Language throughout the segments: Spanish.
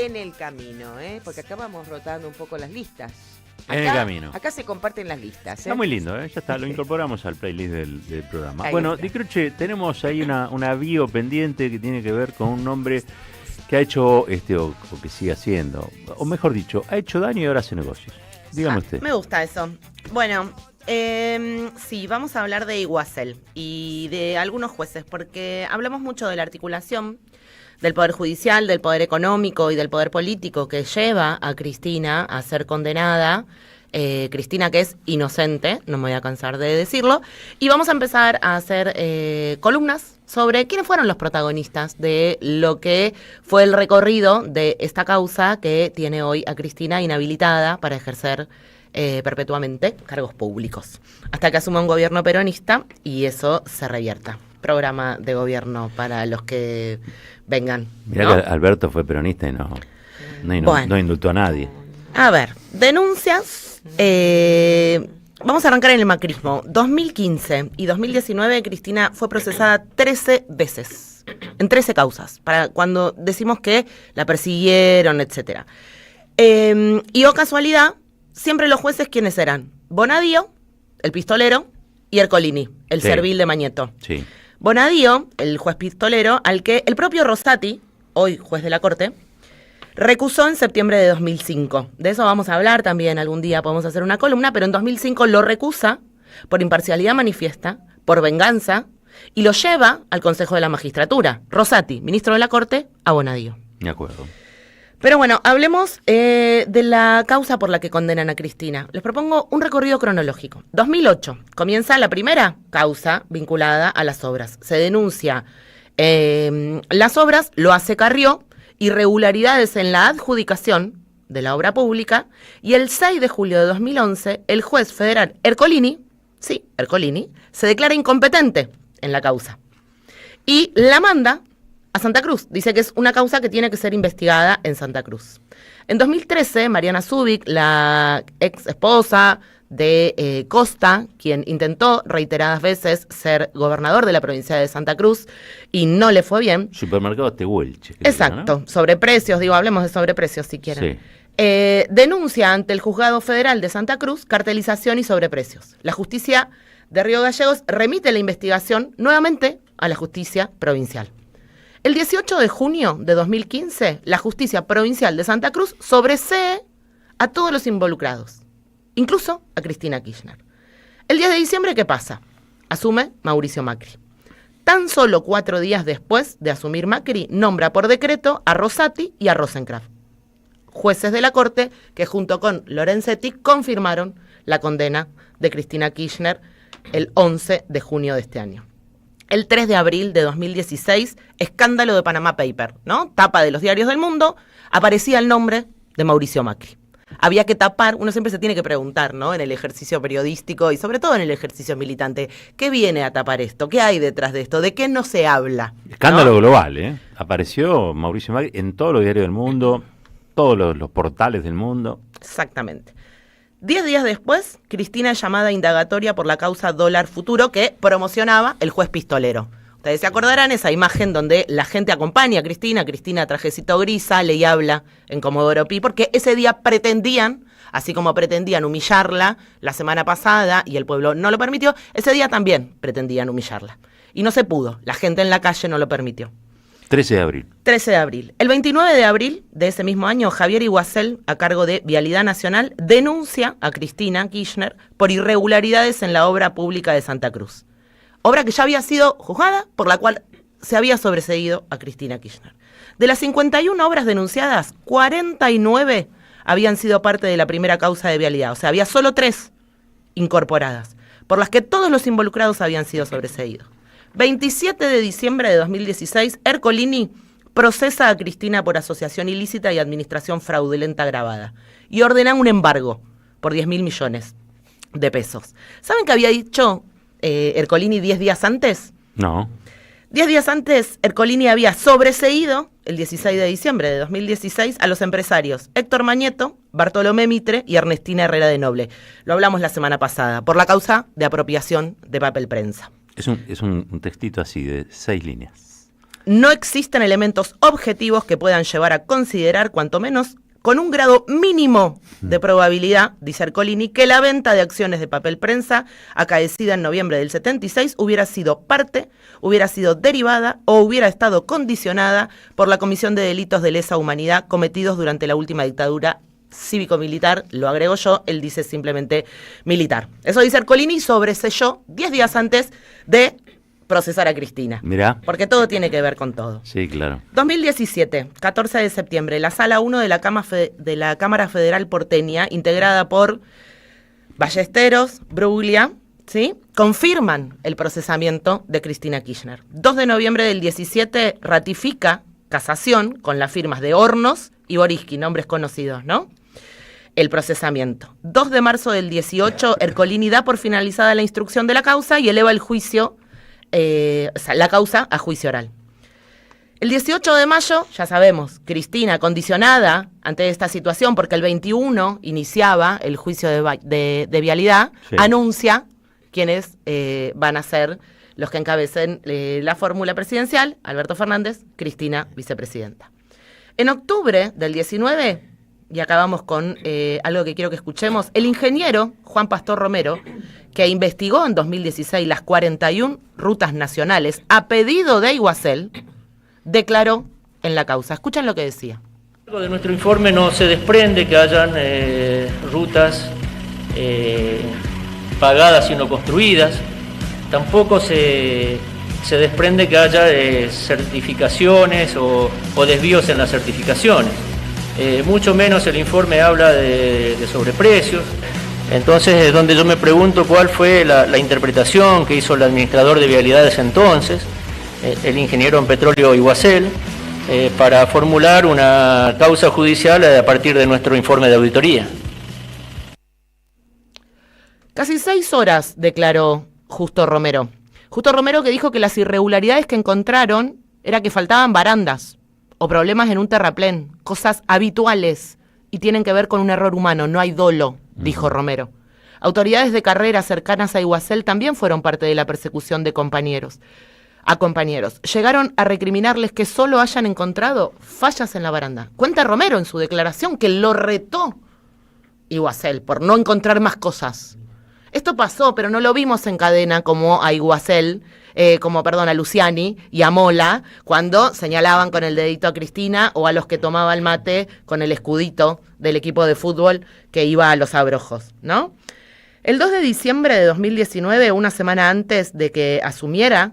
en el camino, porque acá vamos rotando un poco las listas. En el camino. Acá se comparten las listas. Está muy lindo, ya está, lo incorporamos al playlist del programa. Ahí Bueno, está. Di Croce, tenemos ahí una bio pendiente que tiene que ver con un hombre que ha hecho, o que sigue haciendo, o mejor dicho, ha hecho daño y ahora hace negocios. Dígame usted. Me gusta eso. Bueno, sí, vamos a hablar de Iguacel y de algunos jueces, porque hablamos mucho de la articulación del Poder Judicial, del Poder Económico y del Poder Político que lleva a Cristina a ser condenada. Cristina, que es inocente, no me voy a cansar de decirlo, y vamos a empezar a hacer columnas sobre quiénes fueron los protagonistas de lo que fue el recorrido de esta causa que tiene hoy a Cristina inhabilitada para ejercer perpetuamente cargos públicos, hasta que asuma un gobierno peronista y eso se revierta. Programa de gobierno para los que vengan. Mirá, ¿no? que Alberto fue peronista y no indultó a nadie. A ver, denuncias. Vamos a arrancar en el macrismo. 2015 y 2019 Cristina fue procesada 13 veces, en 13 causas, para cuando decimos que la persiguieron, etcétera. Y oh casualidad, siempre los jueces, ¿quiénes eran? Bonadío, el pistolero, y Ercolini, el Sí. servil de Mañeto. Sí. Bonadío, el juez pistolero, al que el propio Rosati, hoy juez de la Corte, recusó en septiembre de 2005. De eso vamos a hablar también, algún día podemos hacer una columna, pero en 2005 lo recusa por imparcialidad manifiesta, por venganza, y lo lleva al Consejo de la Magistratura. Rosati, ministro de la Corte, a Bonadío. De acuerdo. Pero bueno, hablemos de la causa por la que condenan a Cristina. Les propongo un recorrido cronológico. 2008, comienza la primera causa vinculada a las obras. Se denuncia las obras, lo hace Carrió, irregularidades en la adjudicación de la obra pública, y el 6 de julio de 2011, el juez federal Ercolini, se declara incompetente en la causa y la manda a Santa Cruz. Dice que es una causa que tiene que ser investigada en Santa Cruz. En 2013, Mariana Zubik, la ex esposa de Costa, quien intentó reiteradas veces ser gobernador de la provincia de Santa Cruz y no le fue bien. Supermercado Tehuelche. Exacto, sobreprecios, hablemos de sobreprecios si quieren. Sí. Denuncia ante el Juzgado Federal de Santa Cruz cartelización y sobreprecios. La justicia de Río Gallegos remite la investigación nuevamente a la justicia provincial. El 18 de junio de 2015, la justicia provincial de Santa Cruz sobresee a todos los involucrados, incluso a Cristina Kirchner. El 10 de diciembre, ¿qué pasa? Asume Mauricio Macri. Tan solo 4 días después de asumir Macri, nombra por decreto a Rosati y a Rosenkrantz, jueces de la Corte que junto con Lorenzetti confirmaron la condena de Cristina Kirchner el 11 de junio de este año. El 3 de abril de 2016, escándalo de Panama Paper, ¿no? Tapa de los diarios del mundo, aparecía el nombre de Mauricio Macri. Había que tapar, uno siempre se tiene que preguntar, ¿no? En el ejercicio periodístico y sobre todo en el ejercicio militante, ¿qué viene a tapar esto? ¿Qué hay detrás de esto? ¿De qué no se habla? Escándalo ¿no? global, ¿eh? Apareció Mauricio Macri en todos los diarios del mundo, todos los portales del mundo. Exactamente. 10 días después, Cristina es llamada a indagatoria por la causa Dólar Futuro que promocionaba el juez pistolero. Ustedes se acordarán esa imagen donde la gente acompaña a Cristina trajecito gris, sale y habla en Comodoro Pi, porque ese día pretendían, así como pretendían humillarla la semana pasada y el pueblo no lo permitió, ese día también pretendían humillarla. Y no se pudo, la gente en la calle no lo permitió. 13 de abril. 13 de abril. El 29 de abril de ese mismo año, Javier Iguacel, a cargo de Vialidad Nacional, denuncia a Cristina Kirchner por irregularidades en la obra pública de Santa Cruz. Obra que ya había sido juzgada, por la cual se había sobreseído a Cristina Kirchner. De las 51 obras denunciadas, 49 habían sido parte de la primera causa de vialidad. O sea, había solo 3 incorporadas, por las que todos los involucrados habían sido sobreseídos. 27 de diciembre de 2016, Ercolini procesa a Cristina por asociación ilícita y administración fraudulenta agravada y ordena un embargo por 10.000 millones de pesos. ¿Saben qué había dicho Ercolini 10 días antes? No. 10 días antes, Ercolini había sobreseído, el 16 de diciembre de 2016, a los empresarios Héctor Mañeto, Bartolomé Mitre y Ernestina Herrera de Noble. Lo hablamos la semana pasada, por la causa de apropiación de papel prensa. Es un textito así de 6 líneas. no existen elementos objetivos que puedan llevar a considerar, cuanto menos con un grado mínimo de probabilidad, dice Ercolini, que la venta de acciones de papel prensa acaecida en noviembre del 76 hubiera sido derivada o hubiera estado condicionada por la comisión de delitos de lesa humanidad cometidos durante la última dictadura cívico-militar, lo agrego yo, él dice simplemente militar. Eso dice Ercolini y sobreselló 10 días antes de procesar a Cristina. Mirá. Porque todo tiene que ver con todo. Sí, claro. 2017, 14 de septiembre, la Sala 1 de la Cámara Federal porteña, integrada por Ballesteros, Bruglia, ¿sí?, confirman el procesamiento de Cristina Kirchner. 2 de noviembre del 17 ratifica casación con las firmas de Hornos y Boriski, nombres conocidos, ¿no? El procesamiento. 2 de marzo del 18, Ercolini da por finalizada la instrucción de la causa y eleva el juicio, la causa a juicio oral. El 18 de mayo, ya sabemos, Cristina, condicionada ante esta situación, porque el 21 iniciaba el juicio de vialidad, sí, anuncia quiénes van a ser los que encabecen la fórmula presidencial: Alberto Fernández, Cristina, vicepresidenta. En octubre del 19, y acabamos con algo que quiero que escuchemos, el ingeniero Juan Pastor Romero, que investigó en 2016 las 41 rutas nacionales a pedido de Iguacel, declaró en la causa. Escuchen lo que decía. De nuestro informe no se desprende que hayan rutas pagadas y no construidas. Tampoco se desprende que haya certificaciones o desvíos en las certificaciones. Mucho menos el informe habla de sobreprecios. Entonces es donde yo me pregunto cuál fue la interpretación que hizo el administrador de vialidades entonces, el ingeniero en petróleo Iguacel, para formular una causa judicial a partir de nuestro informe de auditoría. Casi 6 horas declaró Justo Romero. Justo Romero, que dijo que las irregularidades que encontraron era que faltaban barandas o problemas en un terraplén, cosas habituales y tienen que ver con un error humano, no hay dolo, dijo Romero. Autoridades de carrera cercanas a Iguacel también fueron parte de la persecución de compañeros. Llegaron a recriminarles que solo hayan encontrado fallas en la baranda. Cuenta Romero en su declaración que lo retó Iguacel por no encontrar más cosas. Esto pasó, pero no lo vimos en cadena como a Iguacel, a Luciani y a Mola, cuando señalaban con el dedito a Cristina, o a los que tomaba el mate con el escudito del equipo de fútbol que iba a los abrojos, ¿no? El 2 de diciembre de 2019, una semana antes de que asumiera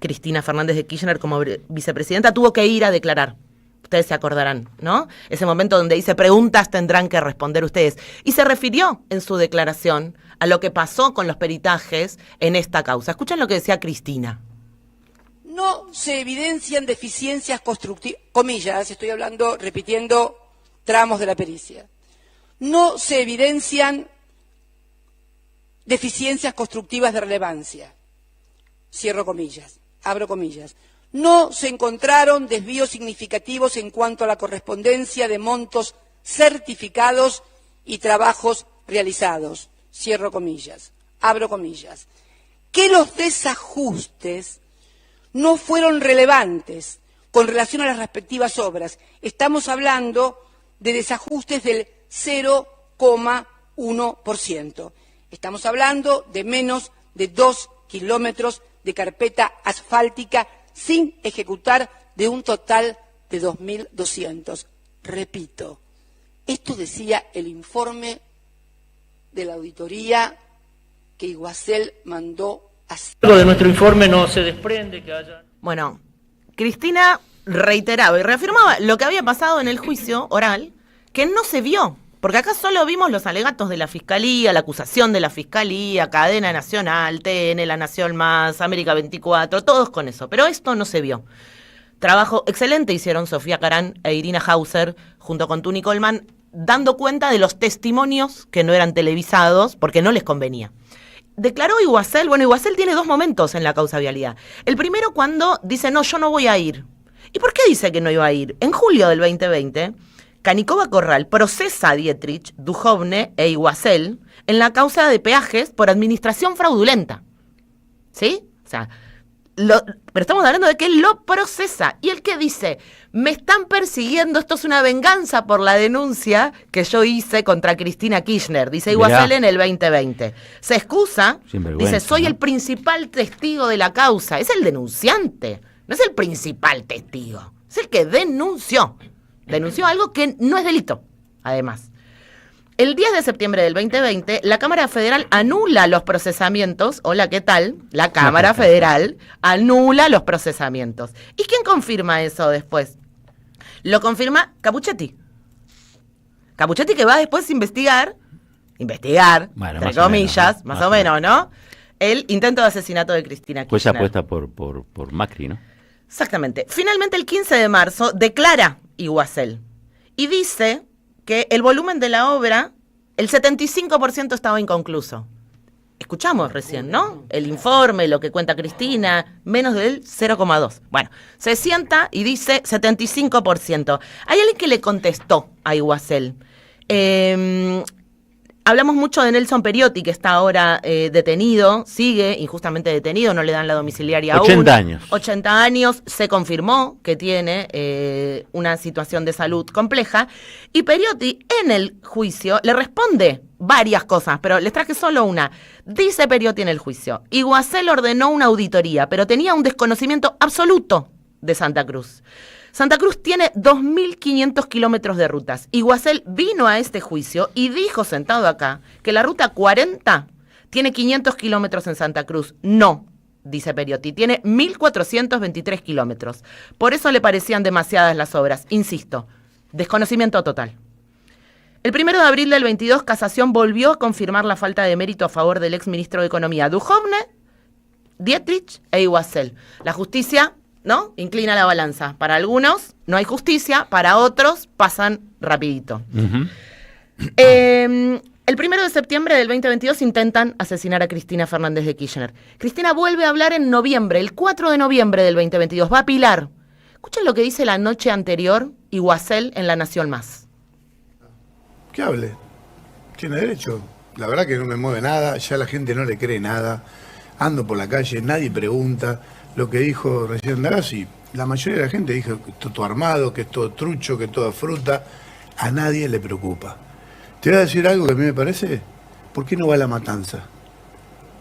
Cristina Fernández de Kirchner como vicepresidenta, tuvo que ir a declarar. Ustedes se acordarán, ¿no? Ese momento donde dice, preguntas tendrán que responder ustedes. Y se refirió en su declaración a lo que pasó con los peritajes en esta causa. Escuchen lo que decía Cristina. No se evidencian deficiencias constructivas, comillas, estoy hablando, repitiendo tramos de la pericia. No se evidencian deficiencias constructivas de relevancia. Cierro comillas, abro comillas. No se encontraron desvíos significativos en cuanto a la correspondencia de montos certificados y trabajos realizados. Cierro comillas, abro comillas. Que los desajustes no fueron relevantes con relación a las respectivas obras. Estamos hablando de desajustes del 0,1%. Estamos hablando de menos de 2 kilómetros de carpeta asfáltica sin ejecutar, de un total de 2.200. Repito, esto decía el informe de la auditoría que Iguacel mandó hacer. De nuestro informe no se desprende que haya... Bueno, Cristina reiteraba y reafirmaba lo que había pasado en el juicio oral, que no se vio. Porque acá solo vimos los alegatos de la Fiscalía, la acusación de la Fiscalía, Cadena Nacional, TN, La Nación Más, América 24, todos con eso. Pero esto no se vio. Trabajo excelente hicieron Sofía Carán e Irina Hauser, junto con Tuni Coleman, dando cuenta de los testimonios que no eran televisados porque no les convenía. Declaró Iguacel, Iguacel tiene 2 momentos en la causa vialidad. El primero cuando dice, no, yo no voy a ir. ¿Y por qué dice que no iba a ir? En julio del 2020... Canicova Corral procesa a Dietrich, Duhovne e Iguacel en la causa de peajes por administración fraudulenta. ¿Sí? O sea, pero estamos hablando de que él lo procesa. Y el que dice, me están persiguiendo, esto es una venganza por la denuncia que yo hice contra Cristina Kirchner, dice Iguacel en el 2020. Se excusa, dice, soy el principal testigo de la causa. Es el denunciante, no es el principal testigo, es el que denunció. Denunció algo que no es delito, además. El 10 de septiembre del 2020, la Cámara Federal anula los procesamientos. Hola, ¿qué tal? La Cámara Federal anula los procesamientos. ¿Y quién confirma eso después? Lo confirma Capuchetti. Capuchetti que va después a investigar, bueno, entre comillas, más o menos, ¿no? El intento de asesinato de Cristina Kirchner. Pues apuesta por Macri, ¿no? Exactamente. Finalmente, el 15 de marzo, declara Iguacel y dice que el volumen de la obra, el 75% estaba inconcluso. Escuchamos recién, ¿no? El informe, lo que cuenta Cristina, menos del 0,2. Bueno, se sienta y dice 75%. Hay alguien que le contestó a Iguacel. Hablamos mucho de Nelson Periotti, que está ahora detenido, sigue injustamente detenido, no le dan la domiciliaria aún. 80 años. 80 años, se confirmó que tiene una situación de salud compleja. Y Periotti, en el juicio, le responde varias cosas, pero les traje solo una. Dice Periotti en el juicio, Iguacel ordenó una auditoría, pero tenía un desconocimiento absoluto de Santa Cruz. Santa Cruz tiene 2.500 kilómetros de rutas. Iguacel vino a este juicio y dijo, sentado acá, que la ruta 40 tiene 500 kilómetros en Santa Cruz. No, dice Periotti, tiene 1.423 kilómetros. Por eso le parecían demasiadas las obras. Insisto, desconocimiento total. El 1 de abril del 22, Casación volvió a confirmar la falta de mérito a favor del exministro de Economía, Duhovne, Dietrich e Iguacel. La justicia, ¿no?, inclina la balanza. Para algunos no hay justicia, para otros pasan rapidito. Uh-huh. El 1 de septiembre del 2022 intentan asesinar a Cristina Fernández de Kirchner. Cristina vuelve a hablar en noviembre, el 4 de noviembre del 2022. Va a Pilar. Escuchen lo que dice la noche anterior Iguacel en La Nación Más. Que hable. Tiene derecho. La verdad que no me mueve nada, ya la gente no le cree nada. Ando por la calle, nadie pregunta. Lo que dijo recién Darassi, la mayoría de la gente dijo que esto todo armado, que es todo trucho, que es todo fruta. A nadie le preocupa. Te voy a decir algo que a mí me parece. ¿Por qué no va a La Matanza?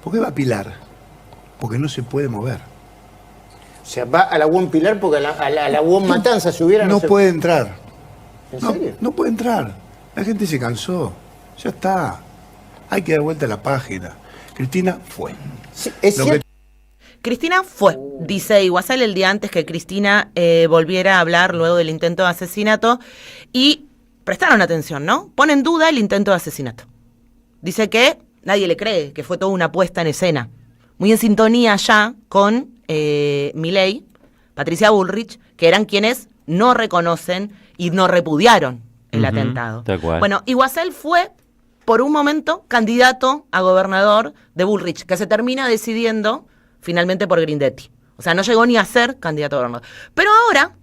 ¿Por qué va a Pilar? Porque no se puede mover. O sea, va a la UOM Pilar porque a la UOM Matanza se hubiera... No puede entrar. ¿En serio? No puede entrar. La gente se cansó. Ya está. Hay que dar vuelta a la página. Cristina fue. Sí, es cierto. Cristina fue, dice Iguacel el día antes que Cristina volviera a hablar luego del intento de asesinato, y prestaron atención, ¿no? Pone en duda el intento de asesinato. Dice que nadie le cree, que fue toda una puesta en escena. Muy en sintonía ya con Milei, Patricia Bullrich, que eran quienes no reconocen y no repudiaron el atentado. Tal cual. Bueno, Iguacel fue por un momento candidato a gobernador de Bullrich, que se termina decidiendo finalmente por Grindetti. O sea, no llegó ni a ser candidato a gobernador. Pero ahora,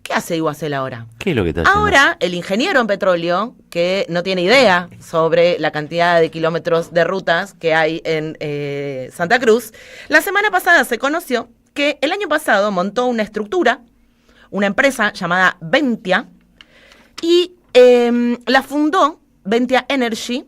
¿qué hace Iguacel ahora? ¿Qué es lo que está haciendo? Ahora, el ingeniero en petróleo, que no tiene idea sobre la cantidad de kilómetros de rutas que hay en Santa Cruz, la semana pasada se conoció que el año pasado montó una estructura, una empresa llamada Ventia, y la fundó Ventia Energy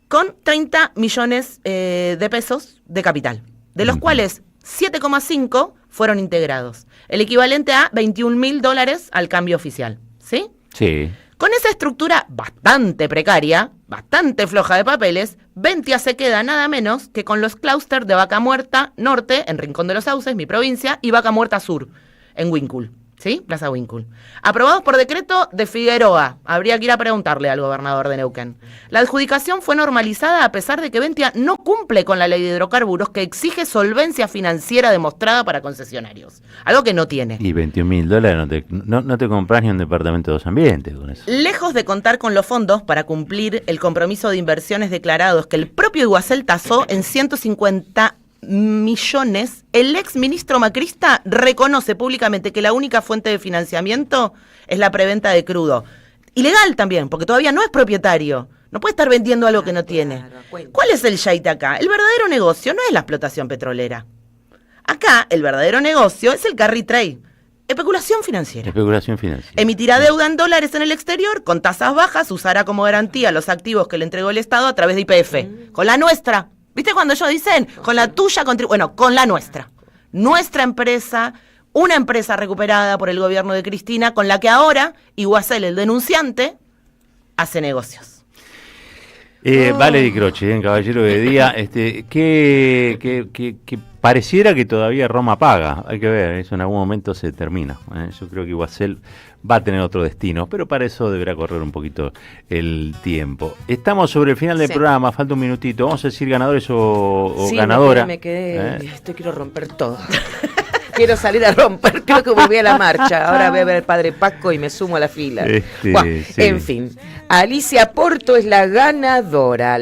con 30 millones de pesos de capital, de los cuales 7,5 fueron integrados, el equivalente a $21.000 al cambio oficial, ¿sí? Sí. Con esa estructura bastante precaria, bastante floja de papeles, Ventia se queda nada menos que con los clústeres de Vaca Muerta Norte, en Rincón de los Sauces, mi provincia, y Vaca Muerta Sur, en Huíncul. ¿Sí? Plaza Huíncul. Aprobados por decreto de Figueroa. Habría que ir a preguntarle al gobernador de Neuquén. La adjudicación fue normalizada a pesar de que Ventia no cumple con la ley de hidrocarburos que exige solvencia financiera demostrada para concesionarios. Algo que no tiene. Y $21 no te compras ni un departamento de 2 ambientes con eso. Lejos de contar con los fondos para cumplir el compromiso de inversiones declarados que el propio Iguacel tasó en 150 millones, el ex ministro macrista reconoce públicamente que la única fuente de financiamiento es la preventa de crudo. Ilegal también, porque todavía no es propietario. No puede estar vendiendo algo que no tiene. ¿Cuál es el yaite acá? El verdadero negocio no es la explotación petrolera. Acá, el verdadero negocio es el carry trade, especulación financiera. Especulación financiera. Emitirá deuda en dólares en el exterior con tasas bajas, usará como garantía los activos que le entregó el Estado a través de YPF. Con la nuestra. ¿Viste cuando ellos dicen? Con la tuya, bueno, con la nuestra. Nuestra empresa, una empresa recuperada por el gobierno de Cristina, con la que ahora Iguacel, el denunciante, hace negocios. Vale Di Croce, caballero de día, que pareciera que todavía Roma paga, hay que ver, eso en algún momento se termina. Yo creo que Iguacel va a tener otro destino, pero para eso deberá correr un poquito el tiempo. Estamos sobre el final del programa, falta un minutito, vamos a decir ganadores o ganadora. Me quedé, quiero romper todo. Quiero salir a romper, creo que volví a la marcha. Ahora voy a ver al padre Paco y me sumo a la fila. Sí. En fin, Alicia Porto es la ganadora.